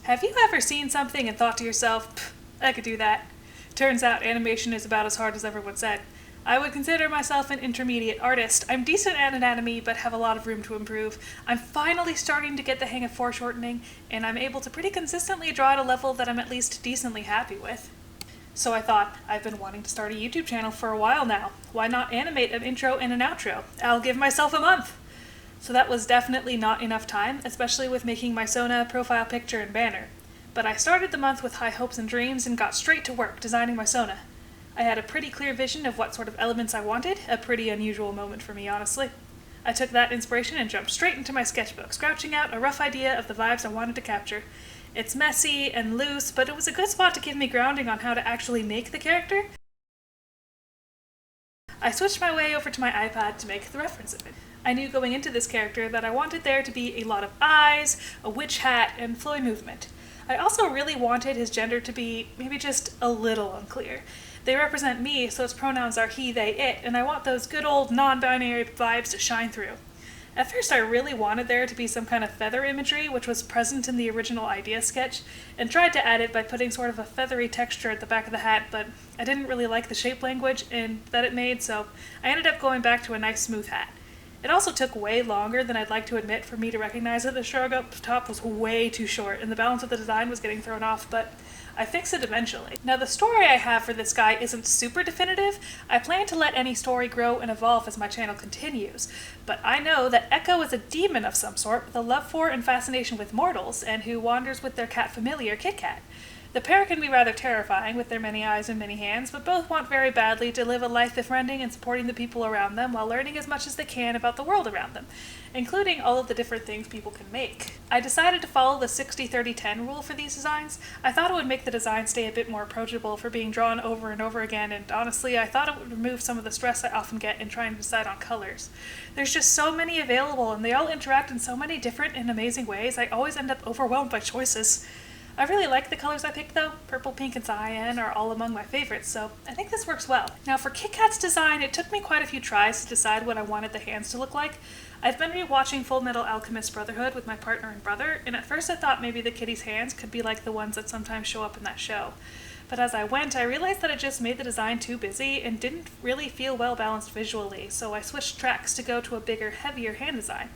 Have you ever seen something and thought to yourself, I could do that? Turns out animation is about as hard as everyone said. I would consider myself an intermediate artist. I'm decent at anatomy, but have a lot of room to improve. I'm finally starting to get the hang of foreshortening, and I'm able to pretty consistently draw at a level that I'm at least decently happy with. So I thought, I've been wanting to start a YouTube channel for a while now. Why not animate an intro and an outro? I'll give myself a month! So that was definitely not enough time, especially with making my Sona profile picture and banner. But I started the month with high hopes and dreams and got straight to work designing my Sona. I had a pretty clear vision of what sort of elements I wanted, a pretty unusual moment for me, honestly. I took that inspiration and jumped straight into my sketchbook, scratching out a rough idea of the vibes I wanted to capture. It's messy and loose, but it was a good spot to give me grounding on how to actually make the character. I switched my way over to my iPad to make the reference of it. I knew going into this character that I wanted there to be a lot of eyes, a witch hat, and flowy movement. I also really wanted his gender to be maybe just a little unclear. They represent me, so his pronouns are he, they, it, and I want those good old non-binary vibes to shine through. At first I really wanted there to be some kind of feather imagery, which was present in the original idea sketch, and tried to add it by putting sort of a feathery texture at the back of the hat, but I didn't really like the shape language that it made, so I ended up going back to a nice smooth hat. It also took way longer than I'd like to admit for me to recognize that the shrug up top was way too short and the balance of the design was getting thrown off, but I fixed it eventually. Now the story I have for this guy isn't super definitive. I plan to let any story grow and evolve as my channel continues, but I know that Echo is a demon of some sort with a love for and fascination with mortals and who wanders with their cat familiar, Kit Kat. The pair can be rather terrifying with their many eyes and many hands, but both want very badly to live a life befriending and supporting the people around them while learning as much as they can about the world around them, including all of the different things people can make. I decided to follow the 60-30-10 rule for these designs. I thought it would make the design stay a bit more approachable for being drawn over and over again, and honestly, I thought it would remove some of the stress I often get in trying to decide on colors. There's just so many available, and they all interact in so many different and amazing ways, I always end up overwhelmed by choices. I really like the colors I picked though. Purple, pink, and cyan are all among my favorites, so I think this works well. Now for Kit Kat's design, it took me quite a few tries to decide what I wanted the hands to look like. I've been rewatching Full Metal Alchemist Brotherhood with my partner and brother, and at first I thought maybe the kitty's hands could be like the ones that sometimes show up in that show. But as I went, I realized that it just made the design too busy and didn't really feel well balanced visually, so I switched tracks to go to a bigger, heavier hand design.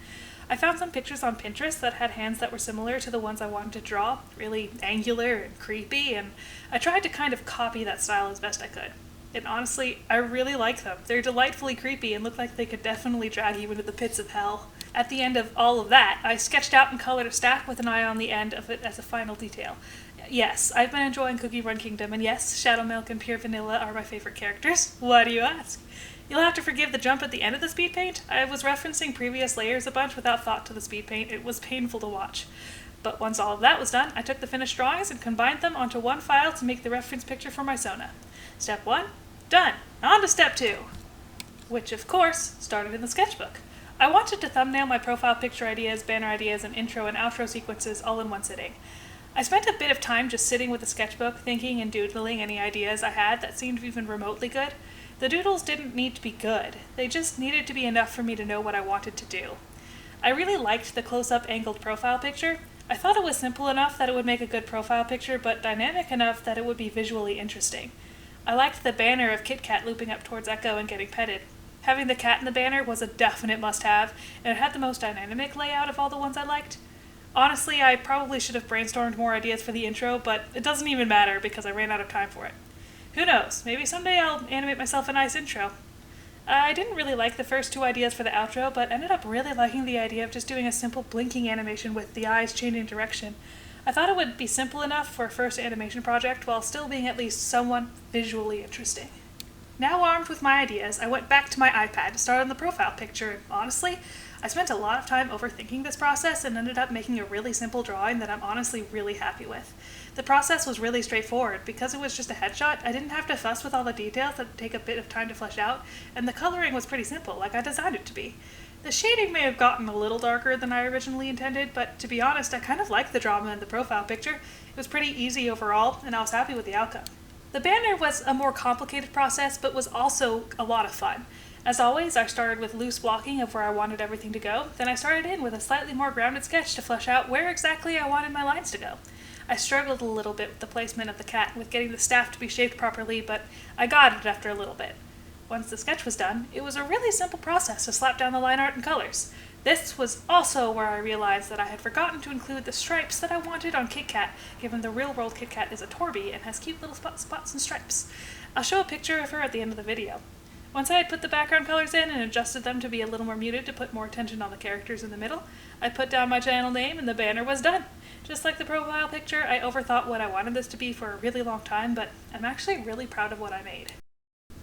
I found some pictures on Pinterest that had hands that were similar to the ones I wanted to draw, really angular and creepy, and I tried to kind of copy that style as best I could. And honestly, I really like them. They're delightfully creepy and look like they could definitely drag you into the pits of hell. At the end of all of that, I sketched out and colored a staff with an eye on the end of it as a final detail. Yes, I've been enjoying Cookie Run Kingdom, and yes, Shadow Milk and Pure Vanilla are my favorite characters. Why do you ask? You'll have to forgive the jump at the end of the speed paint. I was referencing previous layers a bunch without thought to the speed paint. It was painful to watch. But once all of that was done, I took the finished drawings and combined them onto one file to make the reference picture for my Sona. Step 1, done. On to step 2, which of course started in the sketchbook. I wanted to thumbnail my profile picture ideas, banner ideas, and intro and outro sequences all in one sitting. I spent a bit of time just sitting with the sketchbook, thinking and doodling any ideas I had that seemed even remotely good. The doodles didn't need to be good, they just needed to be enough for me to know what I wanted to do. I really liked the close-up angled profile picture. I thought it was simple enough that it would make a good profile picture, but dynamic enough that it would be visually interesting. I liked the banner of Kit Kat looping up towards Echo and getting petted. Having the cat in the banner was a definite must-have, and it had the most dynamic layout of all the ones I liked. Honestly, I probably should have brainstormed more ideas for the intro, but it doesn't even matter because I ran out of time for it. Who knows, maybe someday I'll animate myself a nice intro. I didn't really like the first two ideas for the outro, but ended up really liking the idea of just doing a simple blinking animation with the eyes changing direction. I thought it would be simple enough for a first animation project while still being at least somewhat visually interesting. Now armed with my ideas, I went back to my iPad to start on the profile picture, and honestly, I spent a lot of time overthinking this process and ended up making a really simple drawing that I'm honestly really happy with. The process was really straightforward. Because it was just a headshot, I didn't have to fuss with all the details that take a bit of time to flesh out, and the coloring was pretty simple, like I designed it to be. The shading may have gotten a little darker than I originally intended, but to be honest, I kind of liked the drama in the profile picture. It was pretty easy overall, and I was happy with the outcome. The banner was a more complicated process, but was also a lot of fun. As always, I started with loose blocking of where I wanted everything to go, then I started in with a slightly more grounded sketch to flesh out where exactly I wanted my lines to go. I struggled a little bit with the placement of the cat, with getting the staff to be shaped properly, but I got it after a little bit. Once the sketch was done, it was a really simple process to slap down the line art and colors. This was also where I realized that I had forgotten to include the stripes that I wanted on Kit Kat, given the real-world Kit Kat is a Torby and has cute little spots and stripes. I'll show a picture of her at the end of the video. Once I had put the background colors in and adjusted them to be a little more muted to put more attention on the characters in the middle, I put down my channel name and the banner was done. Just like the profile picture, I overthought what I wanted this to be for a really long time, but I'm actually really proud of what I made.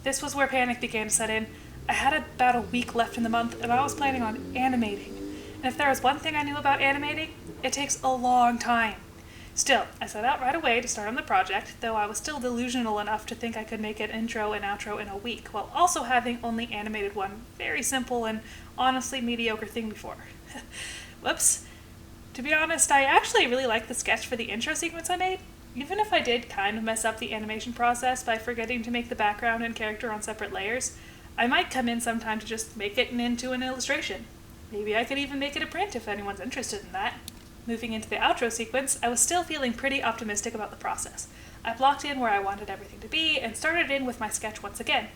This was where panic began to set in. I had about a week left in the month, and I was planning on animating. And if there was one thing I knew about animating, it takes a long time. Still, I set out right away to start on the project, though I was still delusional enough to think I could make an intro and outro in a week, while also having only animated one very simple and honestly mediocre thing before. Whoops. To be honest, I actually really liked the sketch for the intro sequence I made. Even if I did kind of mess up the animation process by forgetting to make the background and character on separate layers, I might come in sometime to just make it into an illustration. Maybe I could even make it a print if anyone's interested in that. Moving into the outro sequence, I was still feeling pretty optimistic about the process. I blocked in where I wanted everything to be and started in with my sketch once again.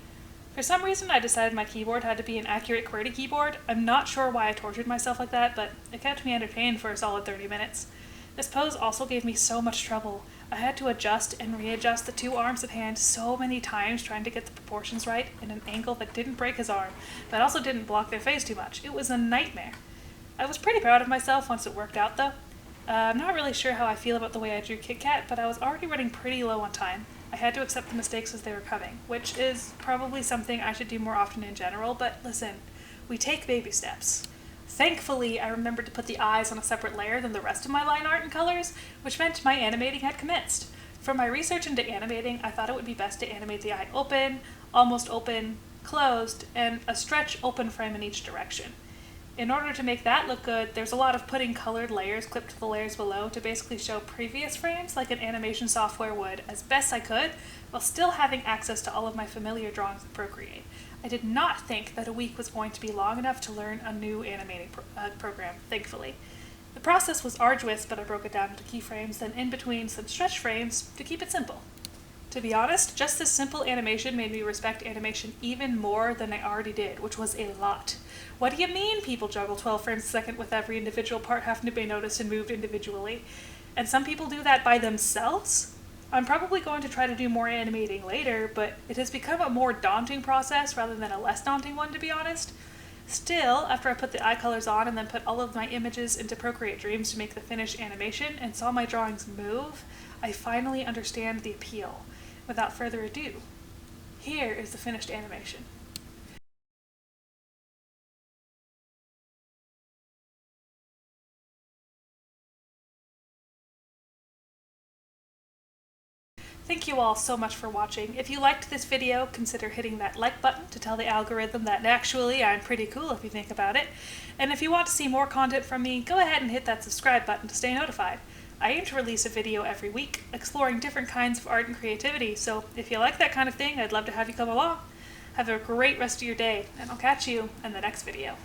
For some reason, I decided my keyboard had to be an accurate QWERTY keyboard. I'm not sure why I tortured myself like that, but it kept me entertained for a solid 30 minutes. This pose also gave me so much trouble. I had to adjust and readjust the two arms and hands so many times trying to get the proportions right in an angle that didn't break his arm, but also didn't block their face too much. It was a nightmare. I was pretty proud of myself once it worked out, though. I'm not really sure how I feel about the way I drew Kit Kat, but I was already running pretty low on time. I had to accept the mistakes as they were coming, which is probably something I should do more often in general, but listen, we take baby steps. Thankfully, I remembered to put the eyes on a separate layer than the rest of my line art and colors, which meant my animating had commenced. From my research into animating, I thought it would be best to animate the eye open, almost open, closed, and a stretch open frame in each direction. In order to make that look good, there's a lot of putting colored layers clipped to the layers below to basically show previous frames like an animation software would as best I could, while still having access to all of my familiar drawings in Procreate. I did not think that a week was going to be long enough to learn a new animating program, thankfully. The process was arduous, but I broke it down into keyframes, then in between some stretch frames to keep it simple. To be honest, just this simple animation made me respect animation even more than I already did, which was a lot. What do you mean people juggle 12 frames a second with every individual part having to be noticed and moved individually? And some people do that by themselves? I'm probably going to try to do more animating later, but it has become a more daunting process rather than a less daunting one, to be honest. Still, after I put the eye colors on and then put all of my images into Procreate Dreams to make the finished animation and saw my drawings move, I finally understand the appeal. Without further ado, here is the finished animation. Thank you all so much for watching. If you liked this video, consider hitting that like button to tell the algorithm that actually I'm pretty cool if you think about it. And if you want to see more content from me, go ahead and hit that subscribe button to stay notified. I aim to release a video every week, exploring different kinds of art and creativity, so if you like that kind of thing, I'd love to have you come along. Have a great rest of your day, and I'll catch you in the next video.